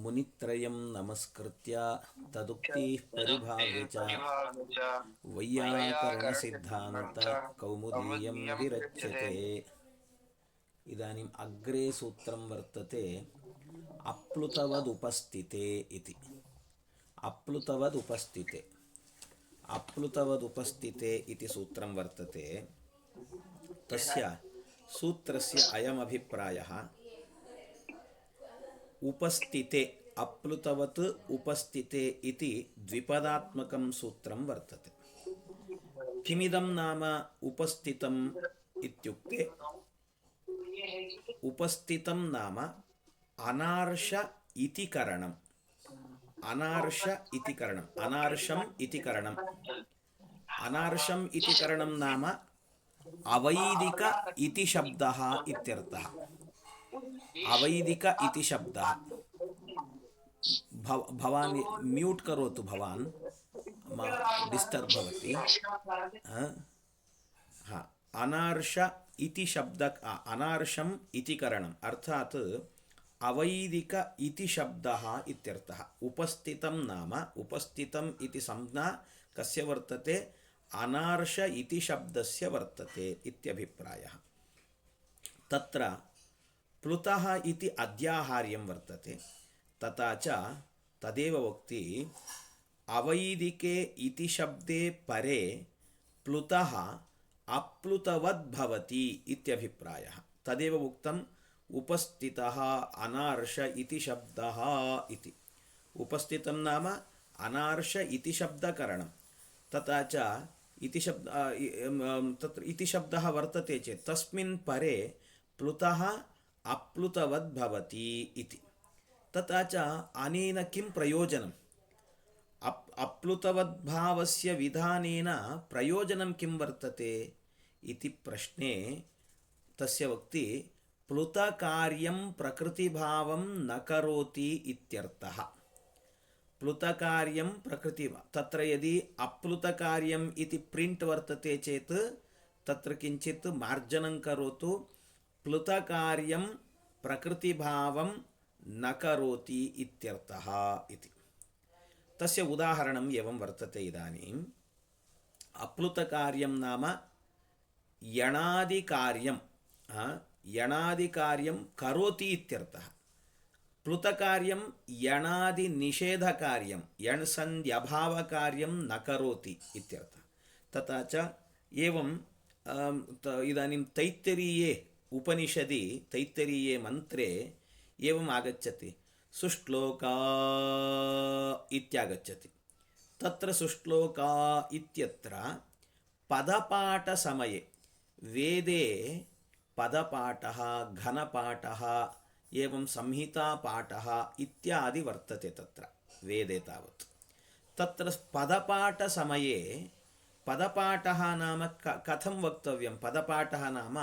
मुनित्रयं नमस्कृत्य तदुक्तिः परिभाव्य च वैयाकरणसिद्धान्त कौमुदीयं विरच्यते। इदानीम् अग्रे सूत्रं वर्तते अप्लुतवदुपस्थिते इति। अप्लुतवदुपस्थिते अप्लुतवदुपस्थिते इति सूत्रं वर्तते। तस्य सूत्रस्य अयमभिप्रायः उपस्थिते अप्लुतवत् उपस्थिते इति द्विपदात्मकं सूत्रं वर्तते। किमिदं नाम उपस्थितम् इत्युक्ते उपस्थितं नाम अनार्ष इति करणम्। अनार्ष इति करणम् अनार्षम् इति करणम् अनार्षम् इति करणं नाम अवैदिक इति शब्दः इत्यर्थः। अवैदिक इति शब्दः। भवान् म्यूट् करोतु, भवान् डिस्टर्ब् भवति। अनार्ष इति शब्द अनार्षम् इति करणम् अर्थात् अवैदिक इति शब्दः इत्यर्थः। उपस्थितं नाम उपस्थितम् इति संज्ञा कस्य वर्तते? अनार्ष इति शब्दस्य वर्तते इत्यभिप्रायः। तत्र प्लुतः इति अध्याहार्यं वर्तते। तथा च तदेव उक्ति अवैदिके इति शब्दे परे प्लुतः अप्लुतवद्भवति इत्यभिप्रायः। तदेव उक्तम् उपस्थितः अनार्ष इति शब्दः इति। उपस्थितं नाम अनार्ष इति शब्दकरणं। तथा च इति शब्द तत्र इति शब्दः वर्तते चेत् तस्मिन् परे प्लुतः अप्लुतवद्भवति इति। तथा च अनेन किं प्रयोजनम्? अप्लुतवद्भावस्य विधानेन प्रयोजनं किं वर्तते इति प्रश्ने तस्य वक्ति प्लुतकार्यं प्रकृतिभावं न करोति इत्यर्थः। प्लुतकार्यं प्रकृति तत्र यदि अप्लुतकार्यम् इति प्रिंट वर्तते चेत् तत्र किञ्चित् मार्जनं करोतु। प्लुतकार्यं प्रकृतिभावं न करोति इत्यर्थः इति। तस्य उदाहरणम् एवं वर्तते। इदानीम् अप्लुतकार्यं नाम यणादिकार्यं यणादिकार्यं करोति इत्यर्थः। प्लुतकार्यं यणादिनिषेधकार्यं यण्सन्ध्यभावकार्यं न करोति इत्यर्थः। तथा च एवं इदानीं तैत्तिरीये उपनिषदि तैत्तिरीये मन्त्रे एवम् आगच्छति। सुश्लोका इत्यागच्छति। तत्र सुश्लोका इत्यत्र पदपाठसमये वेदे पदपाठः घनपाठः एवं संहितापाठः इत्यादि वर्तते तत्र वेदे तावत्। तत्र पदपाठसमये पदपाठः नाम कथं वक्तव्यं? पदपाठः नाम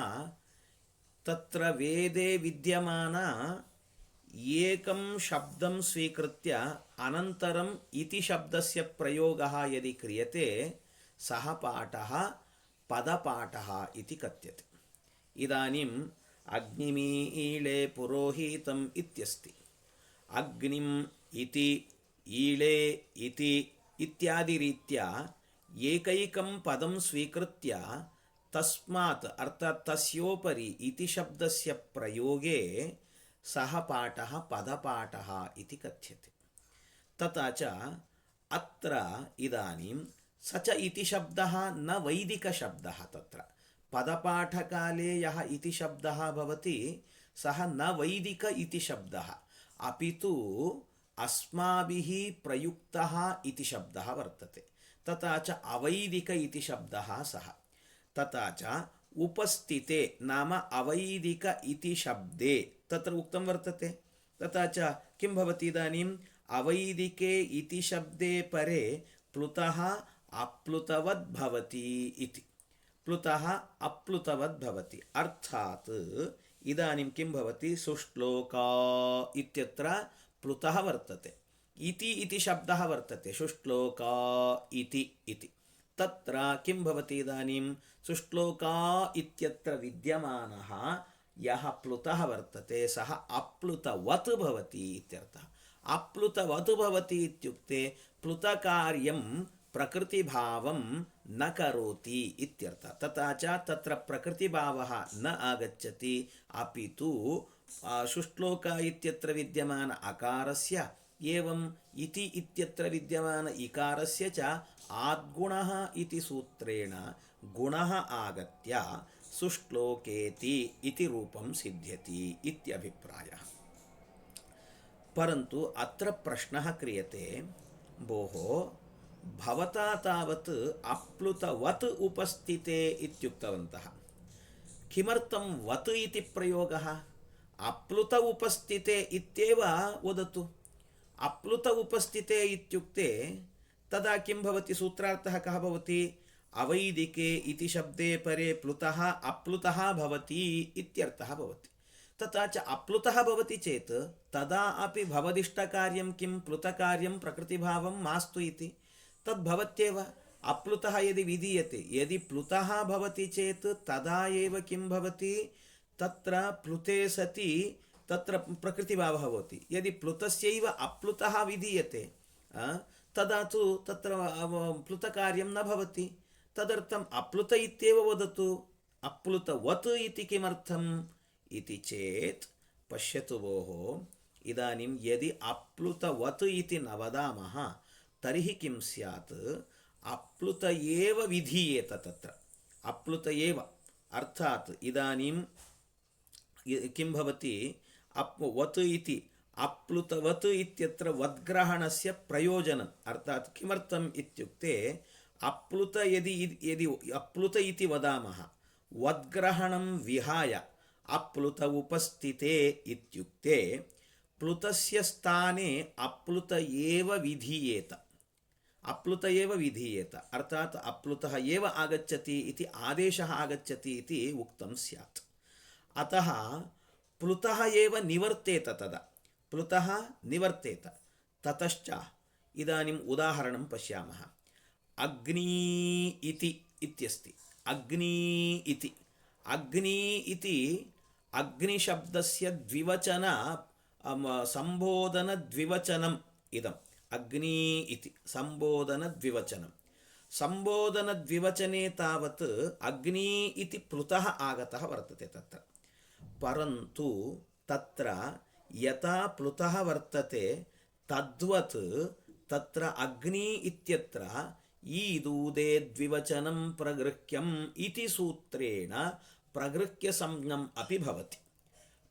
तत्र वेदे विद्यमान एकं शब्दं स्वीकृत्य अनन्तरम् इति शब्दस्य प्रयोगः यदि क्रियते सः पाठः पदपाठः इति कथ्यते। इदानीम् अग्निमीळे पुरोहितम् इत्यस्ति। अग्निम् इति ईळे इति इत्यादि रीत्या एकैकं पदं स्वीकृत्य तस्मात् अर्थात् तस्योपरि इति शब्दस्य प्रयोगे सः पाठः पदपाठः इति कथ्यते। तथा च अत्र इदानीं स च इति शब्दः न वैदिकशब्दः। तत्र पदपाठकाले यः इति शब्दः भवति सः न वैदिक इति शब्दः अपितु अस्माभिः प्रयुक्तः इति शब्दः वर्तते। तथा च अवैदिक इति शब्दः सः। तथा च उपस्थिते नाम अवैदिक इति शब्दे तत्र उक्तं वर्तते। तथा च किं भवति? इदानीम् अवैदिके इति शब्दे परे प्लुतः अप्लुतवद् भवति इति। प्लुतः अप्लुतवद् भवति अर्थात् इदानीं किं भवति? सुश्लोका इत्यत्र प्लुतः वर्तते, इति शब्दः वर्तते सुश्लोका इति। तत्र किं भवति? इदानीं सुश्लोका इत्यत्र विद्यमानः यः प्लुतः वर्तते सः अप्लुतवत् भवति इत्यर्थः। अप्लुतवत् भवति इत्युक्ते प्लुतकार्यं प्रकृतिभावं न करोति इत्यर्थः। तथा च तत्र प्रकृतिभावः न आगच्छति, अपि तु शुश्लोक इत्यत्र विद्यमान अकारस्य एवं इति इत्यत्र विद्यमान इकारस्य च आद्गुणः इति सूत्रेण गुणः आगत्य सुश्लोकेति इति रूपं सिद्ध्यति इत्यभिप्रायः। परन्तु अत्र प्रश्नः क्रियते, भोः भवता तावत् अप्लुतवत् उपस्थिते इत्युक्तवन्तः, किमर्थं वत् इति प्रयोगः? अप्लुत उपस्थिते इत्येव वदतु। अप्लुत उपस्थिते इत्युक्ते तदा किं भवति? सूत्रार्थः कः भवति? अवैदिके इति शब्दे परे प्लुतः अप्लुतः भवति इत्यर्थः भवति। तथा च अप्लुतः भवति चेत् तदा अपि भवदिष्टकार्यं किं? प्लुतकार्यं प्रकृतिभावं मास्तु इति तद्भवत्येव। अप्लुतः यदि विधीयते, यदि प्लुतः भवति चेत् तदा एव किं भवति? तत्र प्लुते सति तत्र प्रकृतिभावः भवति। यदि प्लुतस्यैव अप्लुतः विधीयते तदा तु तत्र प्लुतकार्यं न भवति। तदर्थम् अप्लुत इत्येव वदतु। अप्लुतवत् इति किमर्थम् इति चेत् पश्यतु भोः, इदानीं यदि अप्लुतवत् इति न वदामः तर्हि किं स्यात्? अप्लुत एव विधीयेत। तत्र अप्लुत एव अर्थात् इदानीं किं भवति? वत् इति अप्लुतवत् इत्यत्र वद्ग्रहणस्य प्रयोजनम्, अर्थात् किमर्थम् इत्युक्ते अप्लुत यदि अप्लुत इति वदामः वद्ग्रहणं विहाय अप्लुत उपस्थिते इत्युक्ते प्लुतस्य स्थाने अप्लुत एव विधीयेत। अप्लुत एव विधीयेत अर्थात् अप्लुतः एव आगच्छति इति आदेशः आगच्छति इति उक्तं स्यात्। अतः प्लुतः एव निवर्तेत। तदा प्लुतः निवर्तेत। ततश्च इदानीम् उदाहरणं पश्यामः। अग्नि इति इत्यस्ति। अग्नि इति अग्निशब्दस्य द्विवचन संबोधनद्विवचनम् इदम्। अग्नि इति संबोधनद्विवचनं। संबोधनद्विवचने तावत् अग्नि इति प्लुतः आगतः वर्तते तत्र। परन्तु तत्र यथा प्लुतः वर्तते तद्वत् तत्र अग्नि इत्यत्र ईदूदे द्विवचनं प्रगृह्यम् इति सूत्रेण प्रगृह्यसंज्ञम् अपि भवति।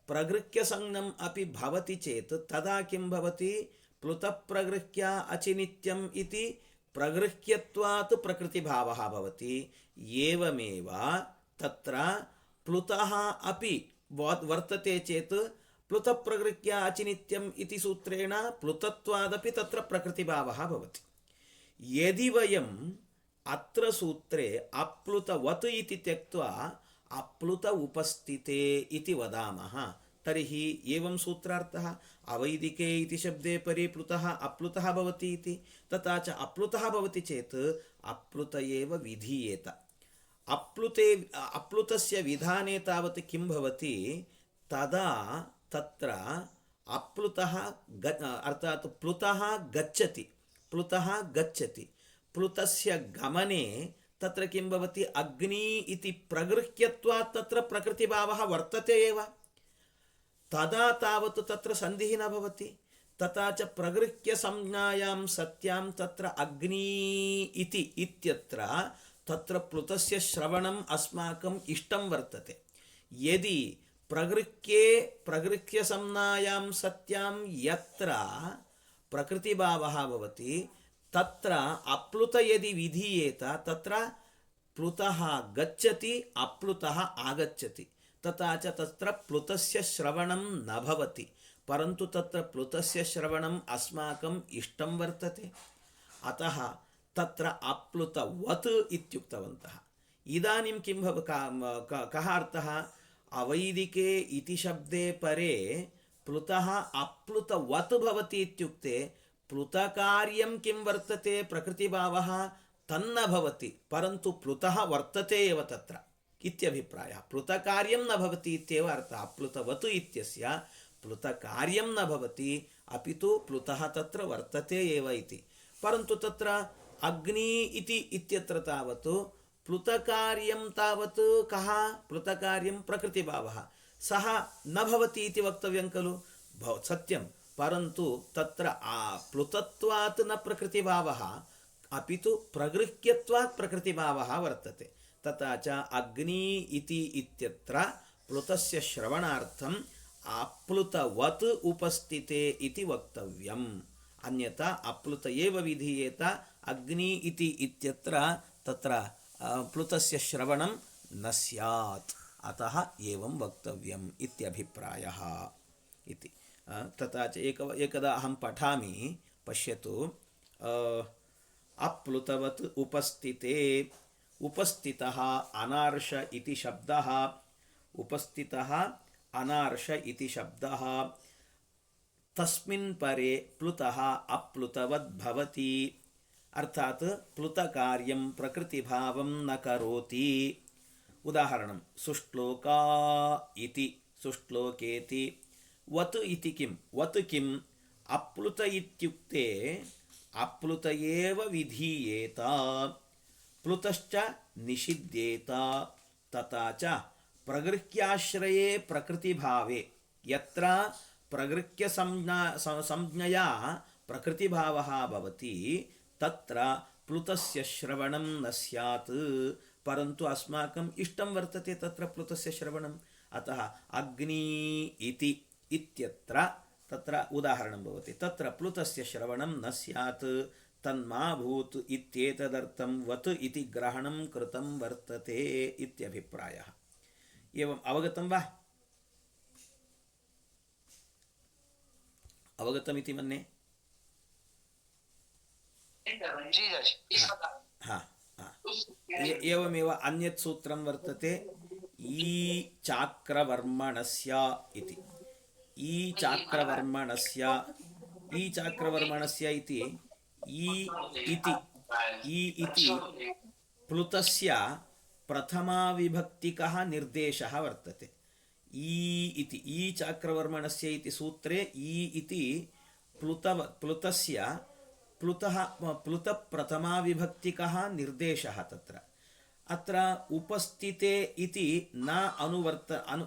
प्रगृह्यसंज्ञम् अपि भवति चेत् तदा किं भवति? प्लुतप्रगृह्य अचिनित्यम् इति प्रगृह्यत्वात् प्रकृतिभावः भवति। एवमेव तत्र प्लुतः अपि वर्तते चेत् प्लुतप्रगृह्य अचिनित्यम् इति सूत्रेण प्लुतत्वादपि तत्र प्रकृतिभावः भवति। यदि वयम् अत्र सूत्रे अप्लुतवत् इति त्यक्त्वा अप्लुत उपस्थिते इति वदामः तर्हि एवं सूत्रार्थः अवैदिके इति शब्दे परे प्लुतः अप्लुतः भवति इति। तथा च अप्लुतः भवति चेत् अप्लुत एव विधीयेत। अप्लुतस्य विधाने तावत् किं भवति? तदा तत्र अप्लुतः अर्थात् प्लुतः गच्छति। प्लुतः गच्छति। प्लुतस्य गमने तत्र किं भवति? अग्नि इति प्रगृह्यत्वात् तत्र प्रकृतिभावः वर्तते एव। तदा तावत् तत्र सन्धिः न भवति। तथा च प्रगृह्य संज्ञायां सत्यां तत्र अग्नि इति इत्यत्र तत्र प्लुतस्य श्रवणम् अस्माकम् इष्टं वर्तते। यदि प्रगृह्य संज्ञायां सत्यां यत्र प्रकृतिभावः भवति तत्र अप्लुत यदि विधीयेत तत्र प्लुतः गच्छति, अप्लुतः आगच्छति। तथा च तत्र प्लुतस्य श्रवणं न भवति। परन्तु तत्र प्लुतस्य श्रवणम् अस्माकम् इष्टं वर्तते। अतः तत्र अप्लुतवत् इत्युक्तवन्तः। इदानीं किं कः अर्थः? अवैदिके इति शब्दे परे प्लुतः अप्लुतवत् भवति इत्युक्ते प्लुतकार्यं किं वर्तते? प्रकृतिभावः तन्न भवति, परन्तु प्लुतः वर्तते एव तत्र इत्यभिप्रायः। प्लुतकार्यं न भवति इत्येव अर्थः। अप्लुतवत् इत्यस्य प्लुतकार्यं न भवति, अपि तु प्लुतः तत्र वर्तते एव इति। परन्तु तत्र अग्नि इति इत्यत्र तावत् प्लुतकार्यं तावत् कः? प्लुतकार्यं प्रकृतिभावः, सः न भवति इति वक्तव्यं खलु? सत्यं, परन्तु तत्र प्लुतत्वात् न प्रकृतिभावः, अपि तु प्रगृह्यत्वात् प्रकृतिभावः वर्तते। तथा च अग्नि इति इत्यत्र प्लुतस्य श्रवणार्थम् अप्लुतवत् उपस्थिते इति वक्तव्यम्, अन्यथा अप्लुत एव विधीयेत। अग्नि इति इत्यत्र तत्र प्लुतस्य श्रवणं न स्यात्, अतः एवं वक्तव्यम् इत्यभिप्रायः इति। तथा च एकदा अहं पठामि, पश्यतु। अप्लुतवत् उपस्थिते, उपस्थितः अनार्ष इति शब्दः, उपस्थितः अनार्ष इति शब्दः, तस्मिन् परे प्लुतः अप्लुतवद् भवति, अर्थात् प्लुतकार्यं प्रकृतिभावं न करोति। उदाहरणं सुश्लोका इति, सुश्लोकेति। वत् इति किं? वत् किम्? अप्लुत इत्युक्ते अप्लुत एव विधीयेत, प्लुतश्च निषिध्येत। तथा च प्रगृह्याश्रये प्रकृतिभावे, यत्र प्रगृह्य संज्ञया प्रकृतिभावः भवति, तत्र प्लुतस्य श्रवणं न स्यात्। परन्तु अस्माकम् इष्टं वर्तते तत्र प्लुतस्य श्रवणम्, अतः अग्नि इति इत्यत्र तत्र उदाहरणं भवति, तत्र प्लुतस्य श्रवणं न स्यात्, तन्मा भूत् इत्येतदर्थं वत् इति ग्रहणं कृतं वर्तते इत्यभिप्रायः। एवम् अवगतं वा? अवगतमिति मन्ये। एवमेव अन्यत् सूत्रं वर्तते, ई चाक्रवर्मणस्य इति। ई चाक्रवर्मणस्य, ई चाक्रवर्मणस्य इति, ई इति प्लुतस्य प्रथमा विभक्तिकः निर्देशः वर्तते। ई इति, ई चाक्रवर्मणस्य इति सूत्रे ई इति प्लुतस्य प्लुतप्रथमा विभक्तिकः निर्देशः तत्र। अत्र उपस्थिते इति न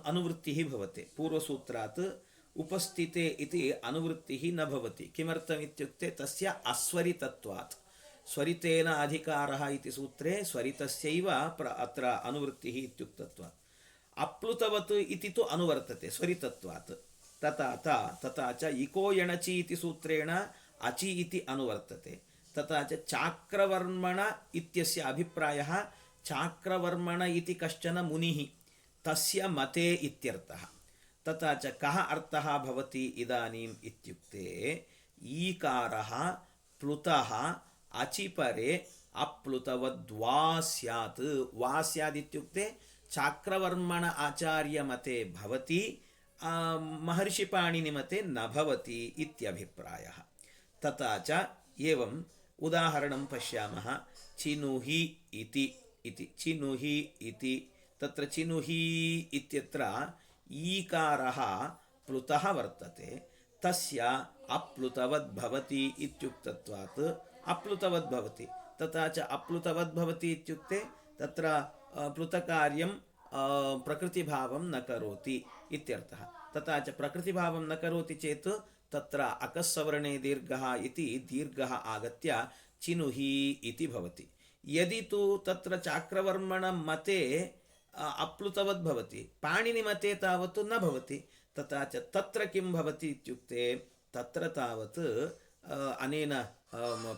अनुवृत्तिः भवति। पूर्वसूत्रात् उपस्थिते इति अनुवृत्तिः न भवति। किमर्थम् इत्युक्ते तस्य अस्वरितत्वात्। स्वरितेन अधिकारः इति सूत्रे स्वरितस्यैव अत्र अनुवृत्तिः इत्युक्तत्वात्। अप्लुतवत् इति तु अनुवर्तते स्वरितत्वात्। तथा च इको यणचि इति सूत्रेण अचि इति अनुवर्तते। तथा च चाक्रवर्मण इत्यस्य अभिप्रायः, चाक्रवर्मण इति कश्चन मुनिः, तस्य मते इत्यर्थः। तथा च कः अर्थः भवति इदानीम् इत्युक्ते, ईकारः प्लुतः अचिपरे अप्लुतवद्वा स्यात्। वा स्यात् इत्युक्ते चाक्रवर्मण आचार्यमते भवति, महर्षिपाणिनिमते न भवति इत्यभिप्रायः। तथा च एवम् उदाहरणं पश्यामः। चिनुहि इति चिनुहि इति, तत्र चिनुहि इत्यत्र ईकारः प्लुतः वर्तते, तस्य अप्लुतवद् भवति इत्युक्तत्वात् अप्लुतवद् भवति। तथा च अप्लुतवद् भवति इत्युक्ते तत्र प्लुतकार्यं प्रकृतिभावं न करोति इत्यर्थः। तथा च प्रकृतिभावं न करोति चेत् तत्र अकस्सवर्णे दीर्घः इति दीर्घः आगत्य चिनुहि इति भवति। यदि तु तत्र चाक्रवर्मण मते अप्लुतवद् भवति, पाणिनिमते तावत् न भवति। तथा च तत्र किं भवति इत्युक्ते तत्र तावत् अनेन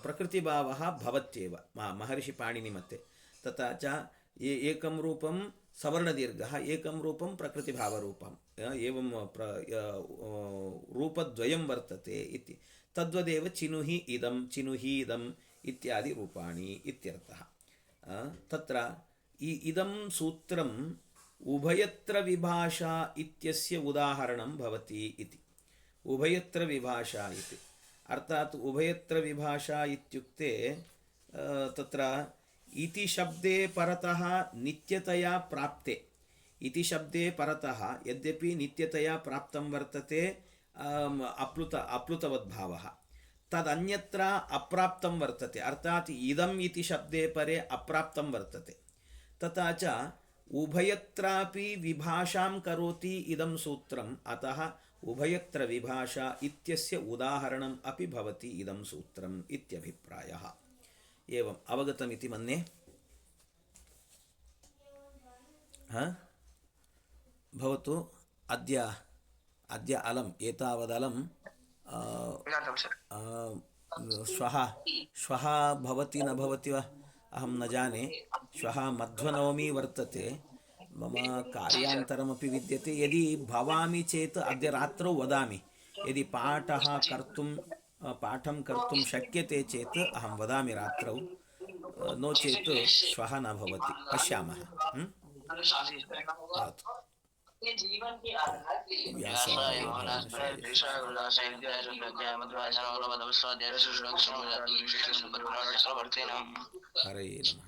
प्रकृतिभावः भवत्येव महर्षिपाणिनिमते। तथा च एकं रूपं सवर्णदीर्घः, एकं रूपं प्रकृतिभावरूपम्, एवं रूपद्वयं वर्तते इति। तद्वदेव चिनुहि इदम् इत्यादि रूपाणि इत्यर्थः। तत्र इदं सूत्रम् उभयत्र विभाषा इत्यस्य उदाहरणं भवति इति। उभयत्र विभाषा इति अर्थात् उभयत्र विभाषा इत्युक्ते तत्र इति शब्दे परतः नित्यतया प्राप्ते, इति शब्दे परतः यद्यपि नित्यतया प्राप्तं वर्तते, अप्लुतवद्भावः तदन्यत्र अप्राप्तं वर्तते अर्थात इदम् इति शब्दे परे अप्राप्तं वर्तते तथा च उभयत्रापि विभाषां करोति इदं सूत्रम् अतः उभयत्र विभाषा इत्यस्य उदाहरणम् अपि भवति इदं सूत्रम् इत्यभिप्रायः एवम् अवगतमिति मन्ये भवतु अद्य अद्य अलम् एतावदलं श्वः भवति न भवति वा अहं न जाने श्वः मध्वनवमी वर्तते मम कार्यान्तरमपि विद्यते यदि भवामि चेत् अद्य रात्रौ वदामि यदि पाठं कर्तुं शक्यते चेत् अहं वदामि रात्रौ नो चेत् श्वः न भवति पश्यामः व्यासाय हरे नमः।